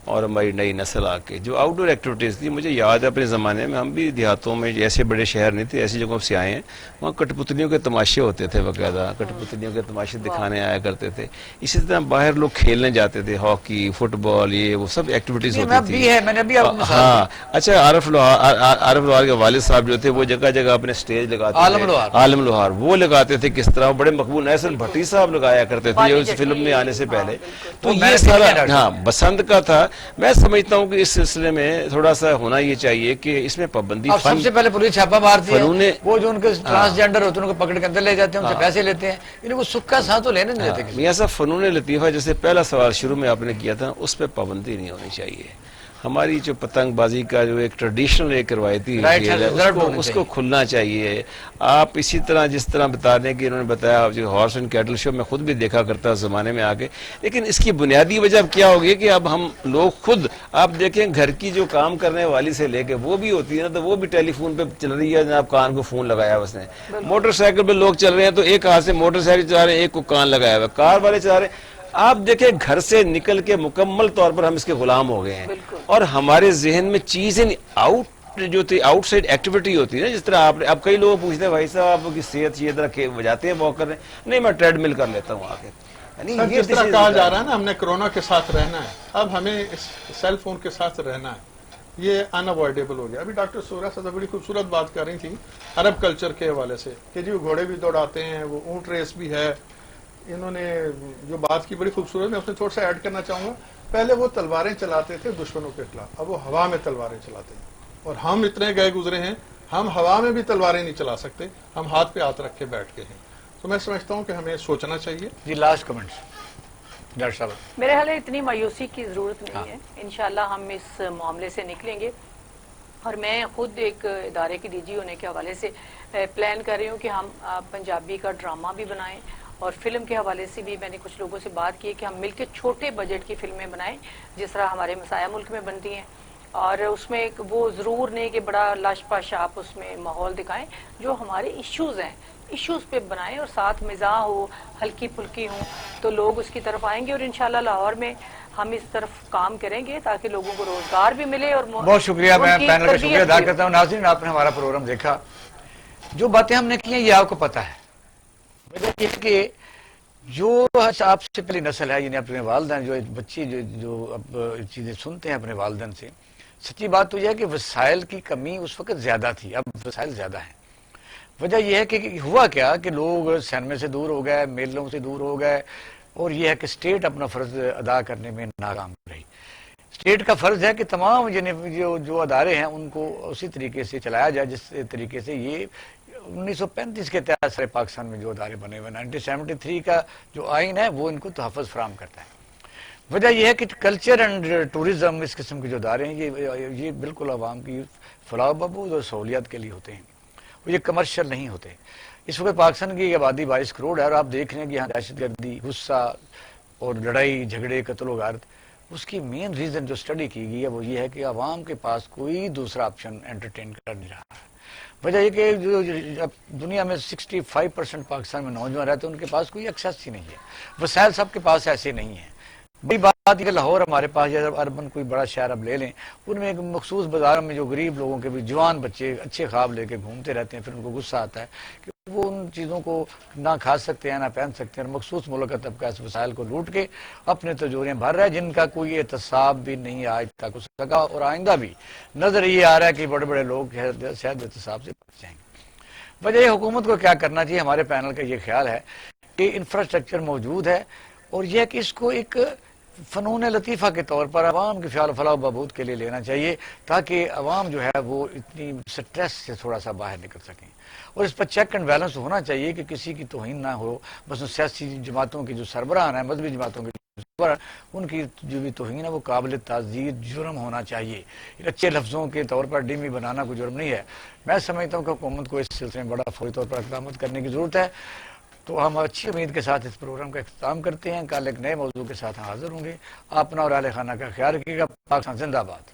اور ہماری نئی نسل آ کے۔ جو آؤٹ ڈور ایکٹیویٹیز تھی، مجھے یاد ہے اپنے زمانے میں، ہم بھی دیہاتوں میں ایسے بڑے شہر نہیں تھے، ایسی جگہوں سے آئے ہیں، وہاں کٹ پتلیوں کے تماشے ہوتے تھے باقاعدہ، کٹ پتلیوں کے تماشے دکھانے آیا کرتے تھے۔ اسی طرح باہر لوگ کھیلنے جاتے تھے، ہاکی، فٹ بال، یہ وہ سب ایکٹیویٹیز ہوتی تھی۔ میں نے ابھی آپ کو مثال دی۔ ہاں اچھا، عارف لوہار کے والد صاحب جو تھے وہ جگہ جگہ اپنے سٹیج لگاتے تھے، عالم لوہار وہ لگاتے تھے، کس طرح بڑے مقبول احسن بھٹی صاحب لگایا کرتے تھے اس فلم میں آنے سے پہلے۔ تو یہ سارا ہاں بسنت کا تھا۔ میں سمجھتا ہوں کہ اس سلسلے میں تھوڑا سا ہونا یہ چاہیے کہ اس میں پابندی، سب سے پہلے پولیس چھاپا مارتی ہے، وہ جو ان کے ٹرانسجینڈر ہوتے ہیں ان کو پکڑ کے اندر لے جاتے ہیں، ان سے پیسے لیتے ہیں، یعنی وہ سکھ کا ساتھ تو لینے نہیں دیتے۔ میاں صاحب فنون لطیفہ جیسے پہلا سوال شروع میں آپ نے کیا تھا، اس پہ پابندی نہیں ہونی چاہیے۔ ہماری جو پتنگ بازی کا جو ایک ٹریڈیشنل ایک روایتی کھیل ہے اس کو کھلنا چاہیے۔ آپ اسی طرح جس طرح بتا رہے ہیں کہ انہوں نے بتایا جو ہارس اینڈ کیٹل شو میں خود بھی دیکھا کرتا اس زمانے میں آ کے، لیکن اس کی بنیادی وجہ اب کیا ہوگی کہ اب ہم لوگ خود آپ دیکھیں گھر کی جو کام کرنے والی سے لے کے وہ بھی ہوتی ہے نا، تو وہ بھی ٹیلی فون پہ چل رہی ہے، جناب کان کو فون لگایا اس نے۔ موٹر سائیکل پہ لوگ چل رہے ہیں تو ایک ہاتھ سے موٹر سائیکل چلا رہے ہیں، ایک کو کان لگایا ہوا، کار والے چلا رہے ہیں۔ آپ دیکھیں گھر سے نکل کے مکمل طور پر ہم اس کے غلام ہو گئے ہیں، اور ہمارے ذہن میں چیزیں آؤٹ جو تھی آؤٹ سائڈ ایکٹیویٹی ہوتی ہے نا، جس طرح آپ نے اب کئی لوگ پوچھتے ہیں بھائی صاحب آپ کی صحت یہ طرح جاتے ہیں واک کر رہے ہیں، نہیں میں ٹریڈ مل کر لیتا ہوں آ کے۔ جس طرح کہا جا رہا ہے نا ہم نے کرونا کے ساتھ رہنا ہے، اب ہمیں اس سیل فون کے ساتھ رہنا ہے، یہ ان اوائڈیبل ہو گیا۔ ابھی ڈاکٹر سورا صاحب بڑی خوبصورت بات کر رہی تھی عرب کلچر کے حوالے سے کہ جی وہ گھوڑے بھی دوڑاتے ہیں، وہ اونٹ ریس بھی ہے۔ انہوں نے جو بات کی بڑی خوبصورت، میں اس میں تھوڑا سا ایڈ کرنا چاہوں گا۔ پہلے وہ تلواریں چلاتے تھے دشمنوں کے خلاف، اب وہ ہوا میں تلواریں چلاتے ہیں، اور ہم اتنے گئے گزرے ہیں ہم ہوا میں بھی تلواریں نہیں چلا سکتے، ہم ہاتھ پہ ہاتھ رکھ کے بیٹھ کے ہیں۔ تو میں سمجھتا ہوں کہ ہمیں سوچنا چاہیے۔ جی لاسٹ کمنٹس ڈاکٹر صاحب۔ میرے خیال ہے اتنی مایوسی کی ضرورت نہیں ہے، انشاءاللہ ہم اس معاملے سے نکلیں گے، اور میں خود ایک ادارے کی ڈی جی ہونے کے حوالے سے پلان کر رہی ہوں کہ ہم پنجابی کا ڈرامہ بھی بنائیں، اور فلم کے حوالے سے بھی میں نے کچھ لوگوں سے بات کی کہ ہم مل کے چھوٹے بجٹ کی فلمیں بنائیں جس طرح ہمارے مسایہ ملک میں بنتی ہیں، اور اس میں ایک وہ ضرور نہیں کہ بڑا لاش پاش آپ اس میں ماحول دکھائیں، جو ہمارے ایشوز ہیں ایشوز پہ بنائیں، اور ساتھ مزاح ہو، ہلکی پھلکی ہوں، تو لوگ اس کی طرف آئیں گے، اور انشاءاللہ لاہور میں ہم اس طرف کام کریں گے تاکہ لوگوں کو روزگار بھی ملے۔ اور بہت شکریہ، میں پینل کا شکریہ ادا کرتا ہوں۔ ناظرین آپ نے ہمارا پروگرام دیکھا، جو باتیں ہم نے کی ہیں یہ آپ کو پتہ ہے، وجہ یہ ہے کہ جو آپ سے پہلی نسل ہے، یعنی اپنے والدین، جو بچے جو اب چیزیں سنتے ہیں اپنے والدین سے، سچی بات تو یہ ہے کہ وسائل کی کمی اس وقت زیادہ تھی، اب وسائل زیادہ ہیں۔ وجہ یہ ہے کہ ہوا کیا کہ لوگ سینما سے دور ہو گئے، میلوں سے دور ہو گئے، اور یہ ہے کہ اسٹیٹ اپنا فرض ادا کرنے میں ناکام رہی۔ اسٹیٹ کا فرض ہے کہ تمام جو ادارے ہیں ان کو اسی طریقے سے چلایا جائے جس طریقے سے یہ 1935 کے تحت سارے پاکستان میں جو ادارے بنے ہوئے 1973 کا جو آئین ہے وہ ان کو تحفظ فراہم کرتا ہے۔ وجہ یہ ہے کہ کلچر اینڈ ٹورزم اس قسم کے جو ادارے ہیں یہ بالکل عوام کی فلاح و بہبود اور سہولیات کے لیے ہوتے ہیں، یہ کمرشل نہیں ہوتے۔ اس وقت پاکستان کی آبادی 22 کروڑ ہے، اور آپ دیکھ رہے ہیں کہ یہاں دہشت گردی، غصہ اور لڑائی جھگڑے، قتل و غارت، اس کی مین ریزن جو اسٹڈی کی گئی ہے وہ یہ ہے کہ عوام کے پاس کوئی دوسرا آپشن انٹرٹین کر نہیں رہا ہے۔ وجہ یہ کہ جو دنیا میں 65% پاکستان میں نوجوان رہتے ہیں ان کے پاس کوئی ایکسیس ہی نہیں ہے، وسائل سب کے پاس ایسے نہیں ہیں۔ بڑی بات یہ کہ لاہور ہمارے پاس یا اربن کوئی بڑا شہر اب لے لیں، ان میں ایک مخصوص بازاروں میں جو غریب لوگوں کے بھی جوان بچے اچھے خواب لے کے گھومتے رہتے ہیں، پھر ان کو غصہ آتا ہے کہ وہ ان چیزوں کو نہ کھا سکتے ہیں نہ پہن سکتے ہیں، اور مخصوص ملک کا طبقہ اس وسائل کو لوٹ کے اپنے تجوریاں بھر رہا ہے جن کا کوئی احتساب بھی نہیں آج تک ہو سکا، اور آئندہ بھی نظر یہ آ رہا ہے کہ بڑے بڑے لوگ شاید احتساب سے بچ جائیں گے۔ وجہ یہ حکومت کو کیا کرنا چاہیے، ہمارے پینل کا یہ خیال ہے کہ انفراسٹرکچر موجود ہے، اور یہ کہ اس کو ایک فنون لطیفہ کے طور پر عوام کی فلاح و بہبود کے لیے لینا چاہیے، تاکہ عوام جو ہے وہ اتنی سٹریس سے تھوڑا سا باہر نکل سکیں، اور اس پر چیک اینڈ بیلنس ہونا چاہیے کہ کسی کی توہین نہ ہو۔ بس سیاسی جماعتوں کی جو سربراہ ہیں، مذہبی جماعتوں کے سربراہ، ان کی جو بھی توہین ہے وہ قابل تعزیر جرم ہونا چاہیے۔ اچھے لفظوں کے طور پر ڈیمی بنانا کوئی جرم نہیں ہے۔ میں سمجھتا ہوں کہ حکومت کو اس سلسلے میں بڑا فوری طور پر اقدامات کرنے کی ضرورت ہے۔ تو ہم اچھی امید کے ساتھ اس پروگرام کا اختتام کرتے ہیں، کل ایک نئے موضوع کے ساتھ حاضر ہوں گے۔ اپنا اور اہل خانہ کا خیال رکھیے گا۔ پاکستان زندہ باد۔